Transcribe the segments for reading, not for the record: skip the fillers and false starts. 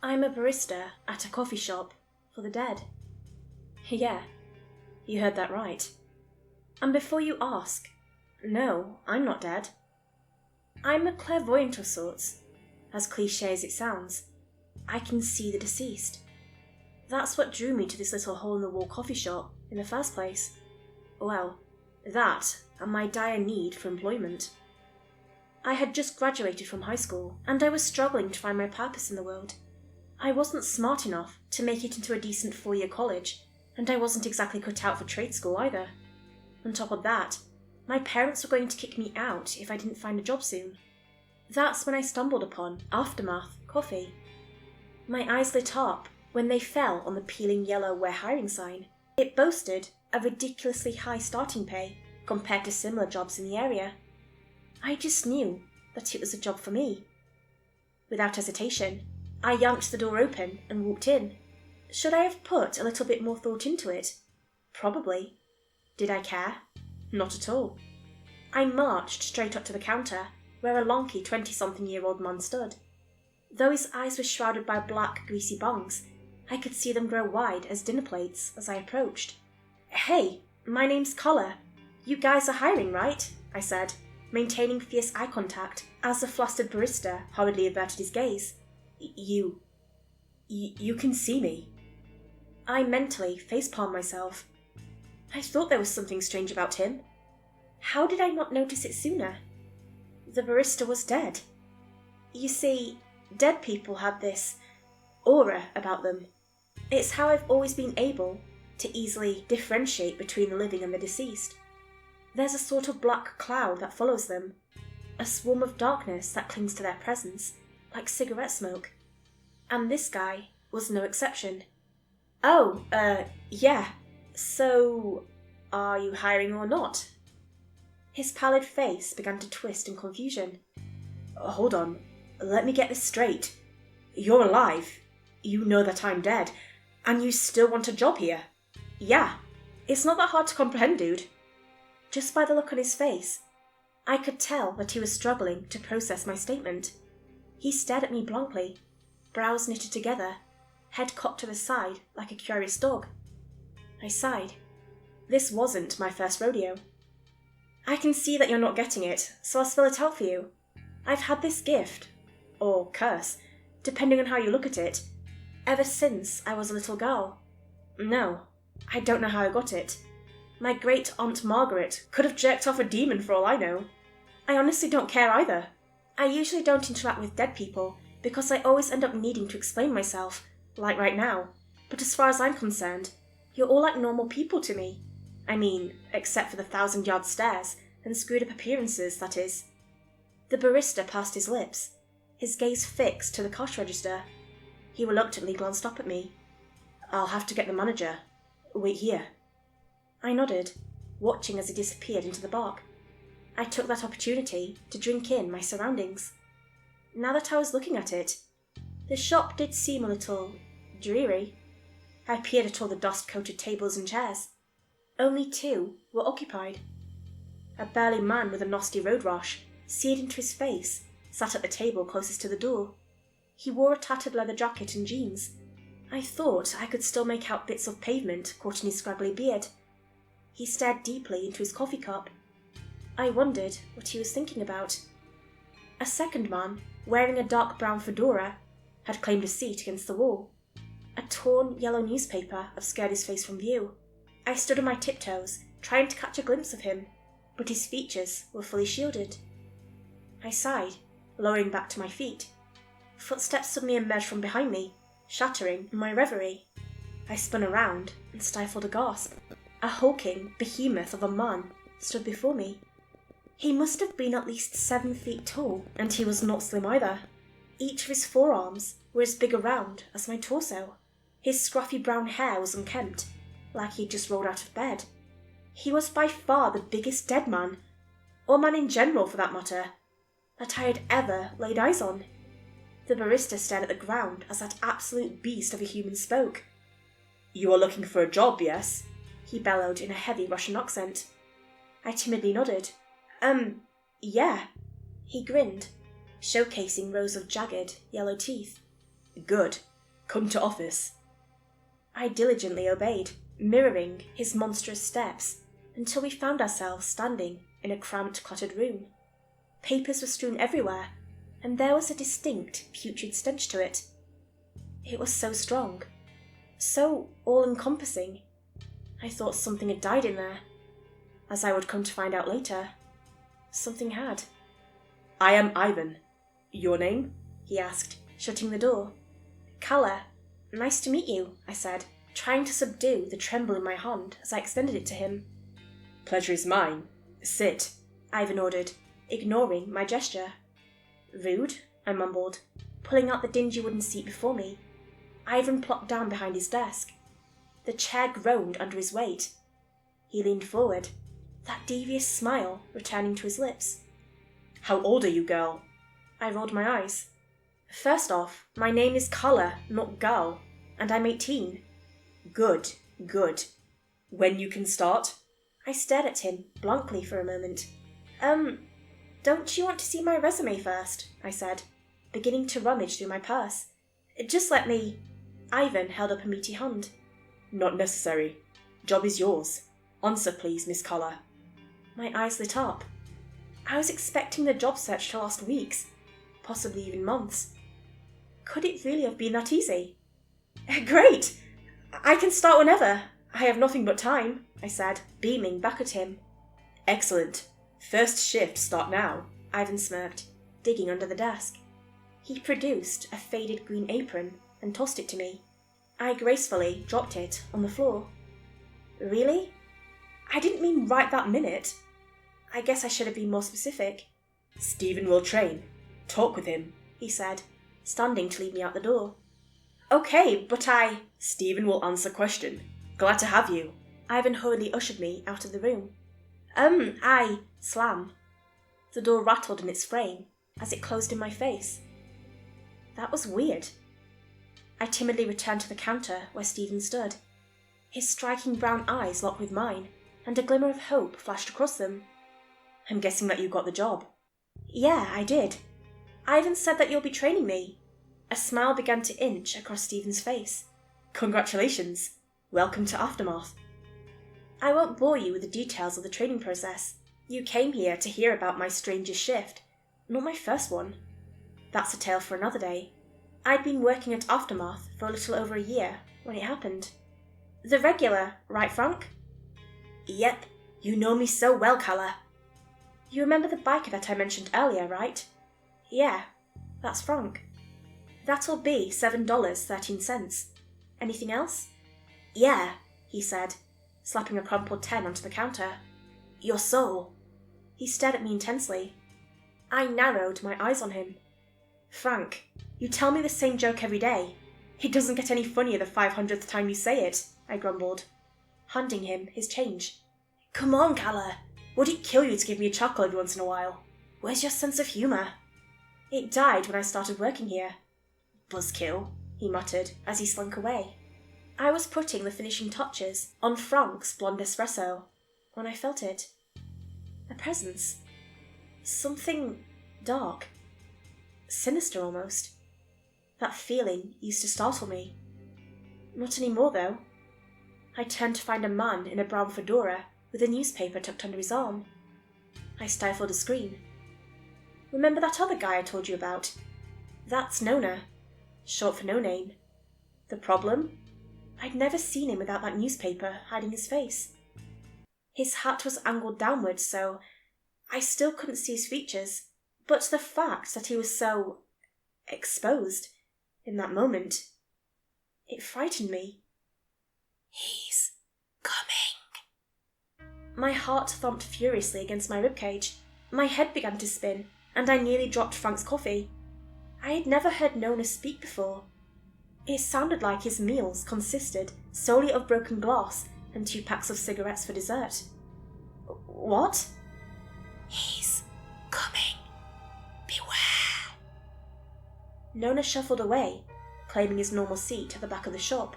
I'm a barista at a coffee shop for the dead. Yeah, you heard that right. And before you ask, no, I'm not dead. I'm a clairvoyant of sorts. As cliché as it sounds, I can see the deceased. That's what drew me to this little hole-in-the-wall coffee shop in the first place. Well, that and my dire need for employment. I had just graduated from high school, and I was struggling to find my purpose in the world. I wasn't smart enough to make it into a decent 4-year college, and I wasn't exactly cut out for trade school either. On top of that, my parents were going to kick me out if I didn't find a job soon. That's when I stumbled upon Aftermath Coffee. My eyes lit up when they fell on the peeling yellow "We're hiring" sign. It boasted a ridiculously high starting pay compared to similar jobs in the area. I just knew that it was a job for me. Without hesitation, I yanked the door open and walked in. Should I have put a little bit more thought into it? Probably. Did I care? Not at all. I marched straight up to the counter, where a lanky 20-something-year-old man stood. Though his eyes were shrouded by black, greasy bangs, I could see them grow wide as dinner plates as I approached. "Hey, my name's Collar. You guys are hiring, right?" I said, maintaining fierce eye contact as the flustered barista hurriedly averted his gaze. You can see me." I mentally facepalmed myself. I thought there was something strange about him. How did I not notice it sooner? The barista was dead. You see, dead people have this aura about them. It's how I've always been able to easily differentiate between the living and the deceased. There's a sort of black cloud that follows them, a swarm of darkness that clings to their presence, like cigarette smoke. And this guy was no exception. "Oh, yeah. So, are you hiring or not?" His pallid face began to twist in confusion. "Hold on, let me get this straight. You're alive, you know that I'm dead, and you still want a job here?" "Yeah, it's not that hard to comprehend, dude." Just by the look on his face, I could tell that he was struggling to process my statement. He stared at me blankly, brows knitted together, head cocked to the side like a curious dog. I sighed. This wasn't my first rodeo. "I can see that you're not getting it, so I'll spell it out for you. I've had this gift, or curse, depending on how you look at it, ever since I was a little girl. No, I don't know how I got it. My great-aunt Margaret could have jerked off a demon for all I know. I honestly don't care either. I usually don't interact with dead people because I always end up needing to explain myself, like right now, but as far as I'm concerned, you're all like normal people to me. I mean, except for the 1,000-yard stares and screwed-up appearances, that is." The barista pursed his lips, his gaze fixed to the cash register. He reluctantly glanced up at me. "I'll have to get the manager. Wait here." I nodded, watching as he disappeared into the bar. I took that opportunity to drink in my surroundings. Now that I was looking at it, the shop did seem a little dreary. I peered at all the dust-coated tables and chairs. Only 2 were occupied. A burly man with a nasty road rash, seared into his face, sat at the table closest to the door. He wore a tattered leather jacket and jeans. I thought I could still make out bits of pavement caught in his scraggly beard. He stared deeply into his coffee cup. I wondered what he was thinking about. A second man, wearing a dark brown fedora, had claimed a seat against the wall. A torn yellow newspaper obscured his face from view. I stood on my tiptoes, trying to catch a glimpse of him, but his features were fully shielded. I sighed, lowering back to my feet. Footsteps suddenly emerged from behind me, shattering my reverie. I spun around and stifled a gasp. A hulking behemoth of a man stood before me. He must have been at least 7 feet tall, and he was not slim either. Each of his forearms were as big around as my torso. His scruffy brown hair was unkempt, like he'd just rolled out of bed. He was by far the biggest dead man, or man in general for that matter, that I had ever laid eyes on. The barista stared at the ground as that absolute beast of a human spoke. "You are looking for a job, yes?" he bellowed in a heavy Russian accent. I timidly nodded. Yeah." He grinned, showcasing rows of jagged, yellow teeth. "Good. Come to office. I diligently obeyed, mirroring his monstrous steps, until we found ourselves standing in a cramped, cluttered room. Papers were strewn everywhere, and there was a distinct, putrid stench to it. It was so strong, so all-encompassing. I thought something had died in there. As I would come to find out later, something had. I am Ivan. Your name? He asked, shutting the door. Kala. Nice to meet you, I said, trying to subdue the tremble in my hand as I extended it to him. Pleasure is mine. Sit, Ivan ordered, ignoring my gesture. Rude, I mumbled, pulling out the dingy wooden seat before me. Ivan plopped down behind his desk. The chair groaned under his weight. He leaned forward, that devious smile returning to his lips. How old are you, girl? I rolled my eyes. First off, my name is Kala, not Gal, and I'm 18. Good, good. When you can start? I stared at him blankly for a moment. Don't you want to see my resume first? I said, beginning to rummage through my purse. Just let me... Ivan held up a meaty hand. Not necessary. Job is yours. Answer, please, Miss Kala. My eyes lit up. I was expecting the job search to last weeks, possibly even months. Could it really have been that easy? Great! I can start whenever. I have nothing but time, I said, beaming back at him. Excellent. First shift start now, Ivan smirked, digging under the desk. He produced a faded green apron and tossed it to me. I gracefully dropped it on the floor. Really? I didn't mean right that minute. I guess I should have been more specific. Stephen will train. Talk with him, he said, standing to lead me out the door. Okay, but Stephen will answer question. Glad to have you. Ivan hurriedly ushered me out of the room. Slam. The door rattled in its frame as it closed in my face. That was weird. I timidly returned to the counter where Stephen stood. His striking brown eyes locked with mine, and a glimmer of hope flashed across them. I'm guessing that you got the job. Yeah, I did. Ivan said that you'll be training me. A smile began to inch across Stephen's face. Congratulations. Welcome to Aftermath. I won't bore you with the details of the training process. You came here to hear about my strangest shift, not my first one. That's a tale for another day. I'd been working at Aftermath for a little over a year when it happened. The regular, right, Frank? Yep, you know me so well, Kala. You remember the biker that I mentioned earlier, right? Yeah, that's Frank. That'll be $7.13. Anything else? Yeah, he said, slapping a crumpled 10 onto the counter. Your soul. He stared at me intensely. I narrowed my eyes on him. Frank, you tell me the same joke every day. It doesn't get any funnier the 500th time you say it, I grumbled, handing him his change. Come on, Kala. Would it kill you to give me a chuckle every once in a while? Where's your sense of humour? It died when I started working here. Buzzkill, he muttered as he slunk away. I was putting the finishing touches on Frank's blonde espresso when I felt it. A presence. Something dark. Sinister almost. That feeling used to startle me. Not anymore, though. I turned to find a man in a brown fedora with a newspaper tucked under his arm. I stifled a scream. Remember that other guy I told you about? That's Nona, short for no name. The problem? I'd never seen him without that newspaper hiding his face. His hat was angled downwards, so I still couldn't see his features, but the fact that he was so exposed in that moment, it frightened me. He's coming. My heart thumped furiously against my ribcage. My head began to spin, and I nearly dropped Frank's coffee. I had never heard Nona speak before. It sounded like his meals consisted solely of broken glass and 2 packs of cigarettes for dessert. What? He's coming. Beware. Nona shuffled away, claiming his normal seat at the back of the shop.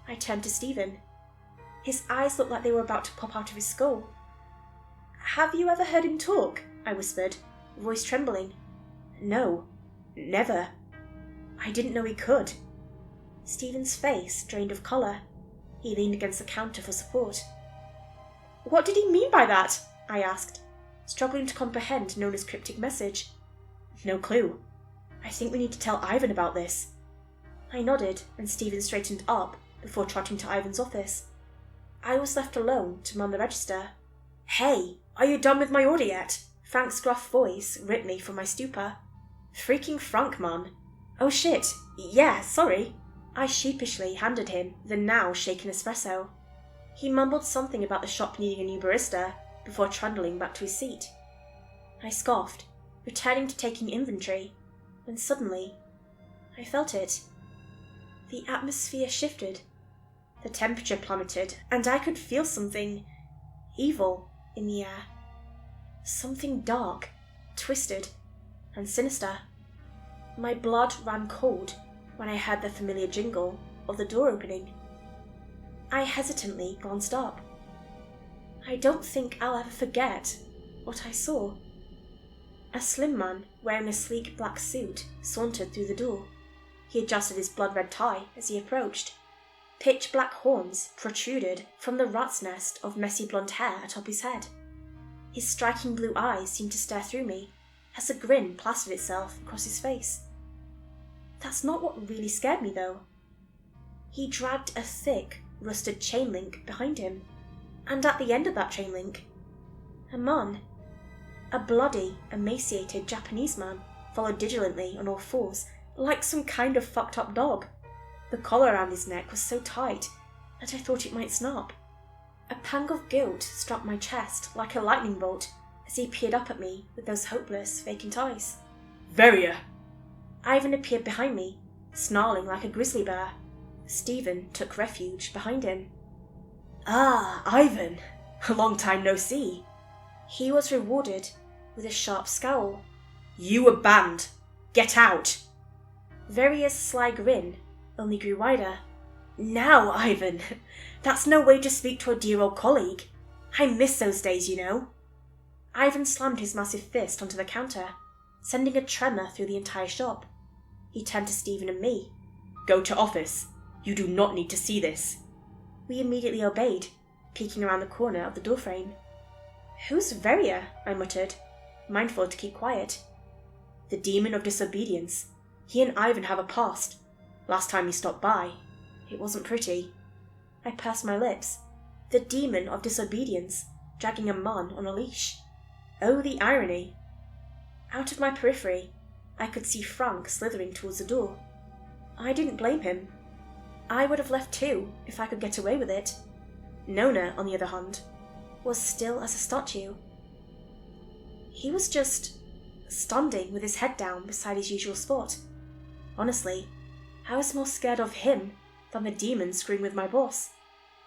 I turned to Stephen. His eyes looked like they were about to pop out of his skull. Have you ever heard him talk? I whispered, voice trembling. No, never. I didn't know he could. Stephen's face drained of colour. He leaned against the counter for support. "What did he mean by that?" I asked, struggling to comprehend Nona's cryptic message. "No clue. I think we need to tell Ivan about this." I nodded, and Stephen straightened up before trotting to Ivan's office. I was left alone to man the register. "Hey, are you done with my order yet?" Frank's gruff voice ripped me from my stupor. "Freaking Frank, man." "Oh shit, yeah, sorry." I sheepishly handed him the now shaken espresso. He mumbled something about the shop needing a new barista before trundling back to his seat. I scoffed, returning to taking inventory, when suddenly I felt it. The atmosphere shifted. The temperature plummeted, and I could feel something evil in the air. Something dark, twisted, and sinister. My blood ran cold when I heard the familiar jingle of the door opening. I hesitantly glanced up. I don't think I'll ever forget what I saw. A slim man wearing a sleek black suit sauntered through the door. He adjusted his blood-red tie as he approached. Pitch-black horns protruded from the rat's nest of messy blonde hair atop his head. His striking blue eyes seemed to stare through me as a grin plastered itself across his face. That's not what really scared me, though. He dragged a thick, rusted chain link behind him, and at the end of that chain link, a man. A bloody, emaciated Japanese man followed vigilantly on all fours, like some kind of fucked up dog. The collar around his neck was so tight that I thought it might snap. A pang of guilt struck my chest like a lightning bolt as he peered up at me with those hopeless, vacant eyes. "Veria!" Ivan appeared behind me, snarling like a grizzly bear. Stephen took refuge behind him. "Ah, Ivan! A long time no see." He was rewarded with a sharp scowl. "You were banned. Get out!" Veria's sly grin only grew wider. "Now, Ivan! That's no way to speak to a dear old colleague. I miss those days, you know." Ivan slammed his massive fist onto the counter, sending a tremor through the entire shop. He turned to Stephen and me. "Go to office. You do not need to see this." We immediately obeyed, peeking around the corner of the doorframe. "Who's Veria?" I muttered, mindful to keep quiet. "The demon of disobedience. He and Ivan have a past. Last time he stopped by, it wasn't pretty." I pursed my lips. The demon of disobedience, dragging a man on a leash. Oh, the irony. Out of my periphery, I could see Frank slithering towards the door. I didn't blame him. I would have left too, if I could get away with it. Nona, on the other hand, was still as a statue. He was just standing with his head down beside his usual spot. Honestly, I was more scared of him than the demon screwing with my boss.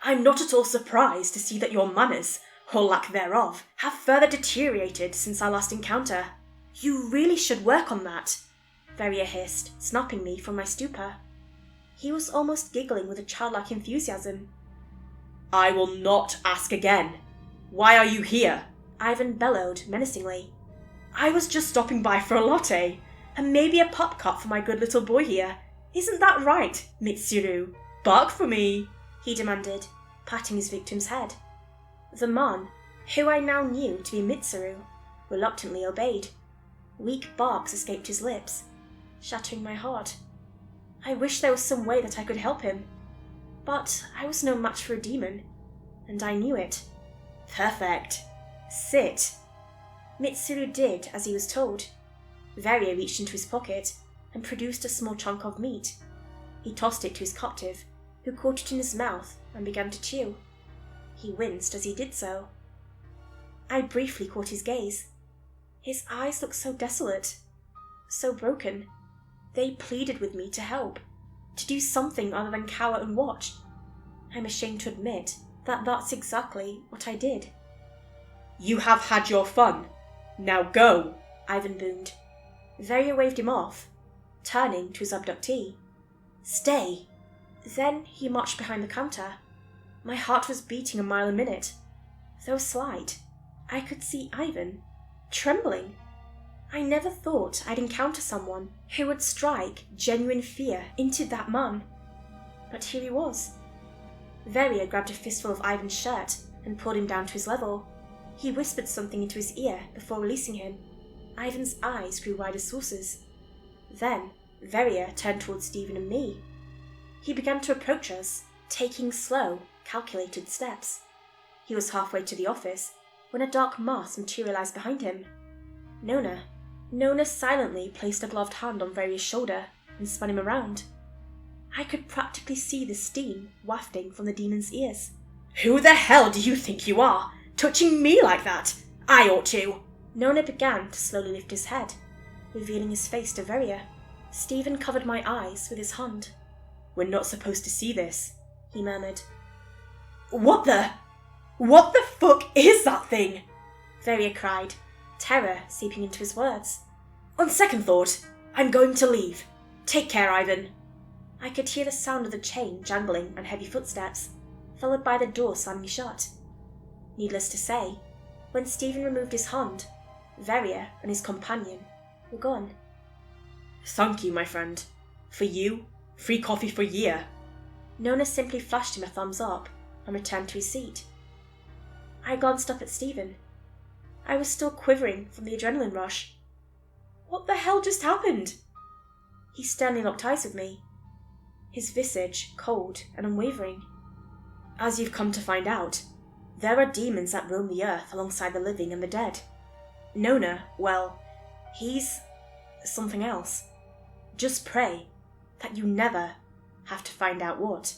"I'm not at all surprised to see that your manners, or lack thereof, have further deteriorated since our last encounter. You really should work on that," Veria hissed, snapping me from my stupor. He was almost giggling with a childlike enthusiasm. "I will not ask again. Why are you here?" Ivan bellowed menacingly. "I was just stopping by for a latte, and maybe a pop cup for my good little boy here. Isn't that right, Mitsuru? Bark for me," he demanded, patting his victim's head. The man, who I now knew to be Mitsuru, reluctantly obeyed. Weak barks escaped his lips, shattering my heart. I wished there was some way that I could help him, but I was no match for a demon, and I knew it. "Perfect. Sit." Mitsuru did as he was told. Veria reached into his pocket and produced a small chunk of meat. He tossed it to his captive, who caught it in his mouth and began to chew. He winced as he did so. I briefly caught his gaze. His eyes looked so desolate, so broken. They pleaded with me to help, to do something other than cower and watch. I'm ashamed to admit that that's exactly what I did. "You have had your fun. Now go," Ivan boomed. Veria waved him off, turning to his abductee. "Stay." Then he marched behind the counter. My heart was beating a mile a minute. Though slight, I could see Ivan, trembling. I never thought I'd encounter someone who would strike genuine fear into that man. but here he was. Verrier grabbed a fistful of Ivan's shirt and pulled him down to his level. He whispered something into his ear before releasing him. Ivan's eyes grew wide as saucers. Then Verrier turned towards Stephen and me. He began to approach us, taking slow, calculated steps. He was halfway to the office when a dark mass materialized behind him. Nona. Nona silently placed a gloved hand on Verrier's shoulder and spun him around. I could practically see the steam wafting from the demon's ears. "Who the hell do you think you are? Touching me like that? I ought to." Nona began to slowly lift his head, revealing his face to Verrier. Stephen covered my eyes with his hand. "We're not supposed to see this," he murmured. What the fuck is that thing?" Verrier cried, terror seeping into his words. "On second thought, I'm going to leave. Take care, Ivan." I could hear the sound of the chain jangling and heavy footsteps, followed by the door slamming shut. Needless to say, when Stephen removed his hand, Verrier and his companion were gone. "Thank you, my friend. For you, free coffee for a year." Nona simply flashed him a thumbs up and returned to his seat. I glanced up at Stephen. I was still quivering from the adrenaline rush. What the hell just happened? He sternly locked eyes with me, his visage cold and unwavering. "As you've come to find out, there are demons that roam the earth alongside the living and the dead. Nona, well, he's something else. Just pray that you never have to find out what."